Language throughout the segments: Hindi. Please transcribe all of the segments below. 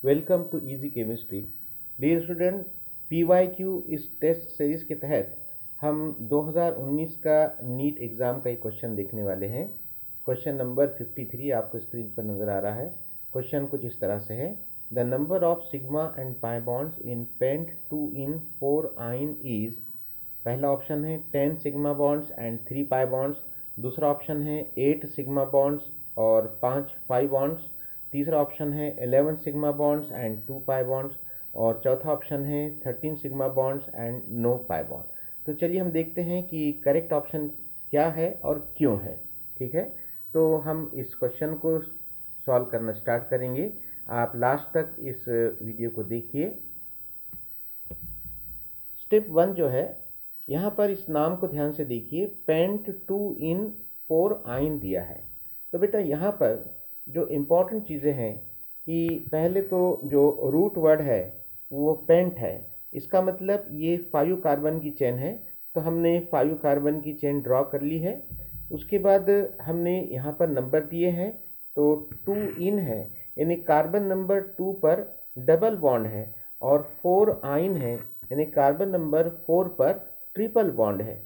Welcome to easy chemistry. Dear student, PYQ इस टेस्ट सीरीज के तहत हम 2019 का नीट एग्ज़ाम का एक क्वेश्चन देखने वाले हैं। क्वेश्चन नंबर 53 आपको स्क्रीन पर नज़र आ रहा है। क्वेश्चन कुछ इस तरह से है, the number of sigma and pi bonds in pent 2 en 4 yne is. पहला ऑप्शन है 10 sigma bonds and 3 pi bonds. दूसरा ऑप्शन है 8 सिग्मा बॉन्ड्स और 5 पाई बॉन्ड्स। तीसरा ऑप्शन है 11 sigma bonds and 2 pi bonds. और चौथा ऑप्शन है 13 sigma bonds and no pi bond. तो चलिए हम देखते हैं कि करेक्ट ऑप्शन क्या है और क्यों है। ठीक है, तो हम इस क्वेश्चन को सॉल्व करना स्टार्ट करेंगे। आप लास्ट तक इस वीडियो को देखिए। स्टेप 1 जो है, यहाँ पर इस नाम को ध्यान से देखिए, पेंट 2 इन 4 आइन दिया है। तो बेटा यहाँ पर जो इम्पोर्टेंट चीज़ें हैं कि पहले तो जो रूट वर्ड है वो पेंट है। इसका मतलब ये 5 कार्बन की चेन है, तो हमने 5 कार्बन की चेन ड्रॉ कर ली है। उसके बाद हमने यहाँ पर नंबर दिए हैं, तो 2 इन है, यानी कार्बन नंबर 2 पर डबल बॉन्ड है, और 4 आइन है, यानी कार्बन नंबर 4 पर ट्रिपल बॉन्ड है।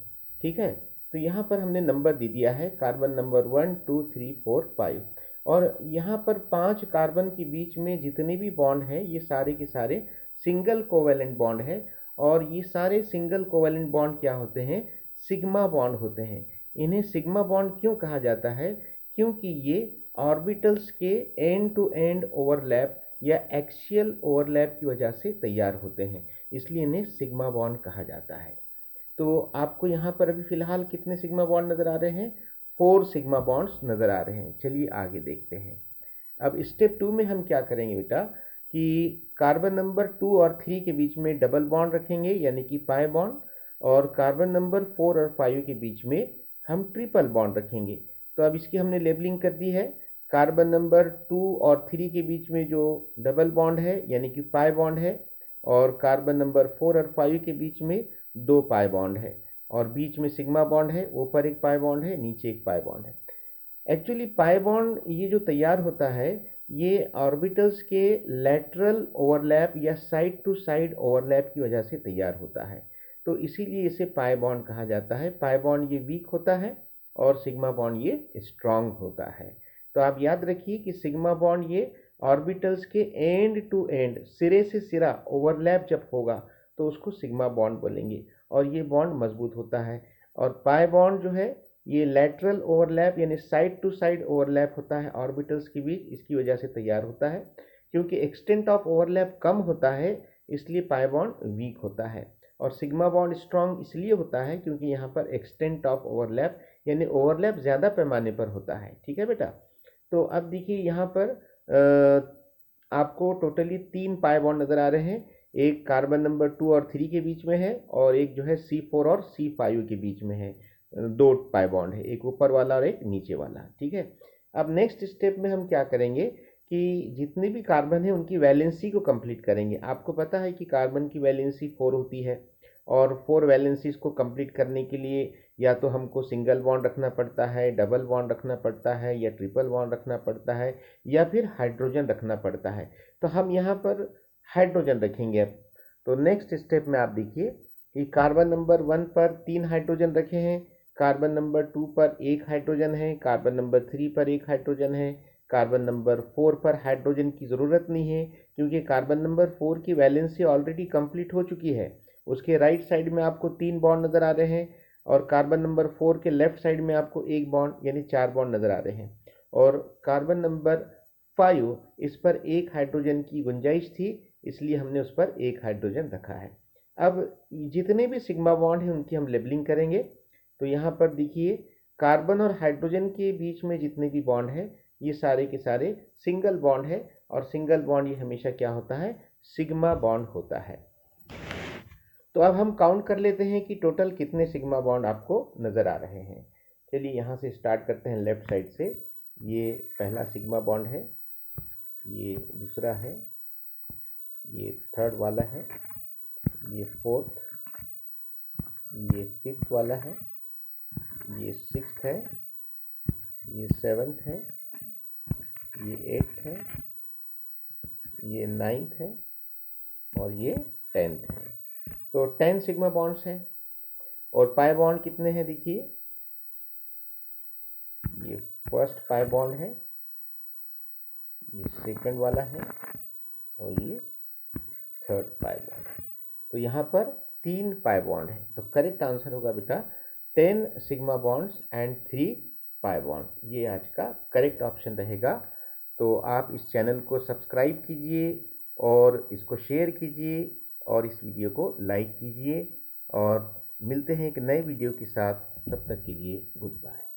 ठीक है, तो यहाँ पर हमने नंबर दे दिया है, कार्बन नंबर 1 2 3 4 5। और यहाँ पर 5 कार्बन के बीच में जितने भी बॉन्ड हैं ये सारे के सारे सिंगल कोवेलेंट बॉन्ड है। और ये सारे सिंगल कोवेलेंट बॉन्ड क्या होते हैं? सिग्मा बॉन्ड होते हैं। इन्हें सिग्मा बॉन्ड क्यों कहा जाता है? क्योंकि ये ऑर्बिटल्स के एंड टू एंड ओवरलैप या एक्सियल ओवरलैप की वजह से तैयार होते हैं, इसलिए इन्हें सिग्मा बॉन्ड कहा जाता है। तो आपको यहाँ पर अभी फिलहाल कितने सिग्मा बॉन्ड नज़र आ रहे हैं? 4 सिग्मा बॉन्ड्स नज़र आ रहे हैं। चलिए आगे देखते हैं। अब स्टेप 2 में हम क्या करेंगे बेटा कि कार्बन नंबर 2 और 3 के बीच में डबल बॉन्ड रखेंगे, यानी कि पाई बॉन्ड, और कार्बन नंबर 4 और 5 के बीच में हम ट्रिपल बॉन्ड रखेंगे। तो अब इसकी हमने लेबलिंग कर दी है। कार्बन नंबर 2 और 3 के बीच में जो डबल बॉन्ड है यानी कि पाई बॉन्ड है, और कार्बन नंबर 4 और 5 के बीच में 2 पाई बॉन्ड है, और बीच में सिग्मा बॉन्ड है, ऊपर एक पाई बॉन्ड है, नीचे एक पाई बॉन्ड है। एक्चुअली पाई बॉन्ड ये जो तैयार होता है ये ऑर्बिटल्स के लेटरल ओवरलैप या साइड टू साइड ओवरलैप की वजह से तैयार होता है, तो इसीलिए इसे पाई बॉन्ड कहा जाता है। पाई बॉन्ड ये वीक होता है और सिग्मा बॉन्ड ये स्ट्रांग होता है। तो आप याद रखिए कि सिग्मा बॉन्ड ये ऑर्बिटल्स के एंड टू एंड, सिरे से सिरा ओवरलैप जब होगा तो उसको सिग्मा बॉन्ड बोलेंगे, और ये बॉन्ड मजबूत होता है। और पाई बॉन्ड जो है ये लेटरल ओवरलैप यानी साइड टू साइड ओवरलैप होता है ऑर्बिटल्स के बीच, इसकी वजह से तैयार होता है। क्योंकि एक्सटेंट ऑफ ओवरलैप कम होता है इसलिए पाई बॉन्ड वीक होता है, और सिग्मा बॉन्ड स्ट्रांग इसलिए होता है क्योंकि यहाँ पर एक्सटेंट ऑफ ओवरलैप यानी ओवरलैप ज़्यादा पैमाने पर होता है। ठीक है बेटा, तो अब देखिए यहाँ पर आपको टोटली 3 पाई बॉन्ड नज़र आ रहे हैं। एक कार्बन नंबर 2 और 3 के बीच में है, और एक जो है C4 और C5 के बीच में है। 2 पाई बॉन्ड है, एक ऊपर वाला और एक नीचे वाला। ठीक है, अब नेक्स्ट स्टेप में हम क्या करेंगे कि जितने भी कार्बन है उनकी वैलेंसी को कंप्लीट करेंगे। आपको पता है कि कार्बन की वैलेंसी 4 होती है, और 4 वैलेंसीज को कंप्लीट करने के लिए या तो हमको सिंगल बॉन्ड रखना पड़ता है, डबल बॉन्ड रखना पड़ता है, या ट्रिपल बॉन्ड रखना पड़ता है, या फिर हाइड्रोजन रखना पड़ता है। तो हम यहाँ पर हाइड्रोजन रखेंगे। अब तो नेक्स्ट स्टेप में आप देखिए कि कार्बन नंबर 1 पर 3 हाइड्रोजन रखे हैं, कार्बन नंबर 2 पर 1 हाइड्रोजन है, कार्बन नंबर 3 पर 1 हाइड्रोजन है, कार्बन नंबर 4 पर हाइड्रोजन की ज़रूरत नहीं है क्योंकि कार्बन नंबर 4 की वैलेंसी ऑलरेडी कंप्लीट हो चुकी है। उसके राइट साइड में आपको 3 बॉन्ड नज़र आ रहे हैं, और कार्बन नंबर 4 के लेफ्ट साइड में आपको 1 बॉन्ड यानी 4 बॉन्ड नज़र आ रहे हैं। और कार्बन नंबर 5, इस पर 1 हाइड्रोजन की गुंजाइश थी, इसलिए हमने उस पर 1 हाइड्रोजन रखा है। अब जितने भी सिग्मा बॉन्ड हैं उनकी हम लेबलिंग करेंगे। तो यहाँ पर देखिए कार्बन और हाइड्रोजन के बीच में जितने भी बॉन्ड हैं ये सारे के सारे सिंगल बॉन्ड है, और सिंगल बॉन्ड ये हमेशा क्या होता है? सिग्मा बॉन्ड होता है। तो अब हम काउंट कर लेते हैं कि टोटल कितने सिग्मा बॉन्ड आपको नज़र आ रहे हैं। चलिए यहाँ से स्टार्ट करते हैं लेफ्ट साइड से। ये पहला सिग्मा बॉन्ड है, ये दूसरा है, ये थर्ड वाला है, ये फोर्थ, ये फिफ्थ वाला है, ये सिक्स्थ है, ये सेवन्थ है, ये एट्थ है, ये 9th है और ये 10th है। तो 10 सिग्मा बॉन्ड्स हैं और पाई बॉन्ड कितने हैं देखिए, ये फर्स्ट पाई बॉन्ड है, ये सेकंड वाला है और ये थर्ड पाई बॉन्ड है। तो यहाँ पर 3 पाई बॉन्ड है। तो करेक्ट आंसर होगा बेटा 10 sigma bonds and 3 pi bond. ये आज का करेक्ट ऑप्शन रहेगा। तो आप इस चैनल को सब्सक्राइब कीजिए और इसको शेयर कीजिए और इस वीडियो को लाइक कीजिए और मिलते हैं एक नए वीडियो के साथ। तब तक के लिए गुड बाय।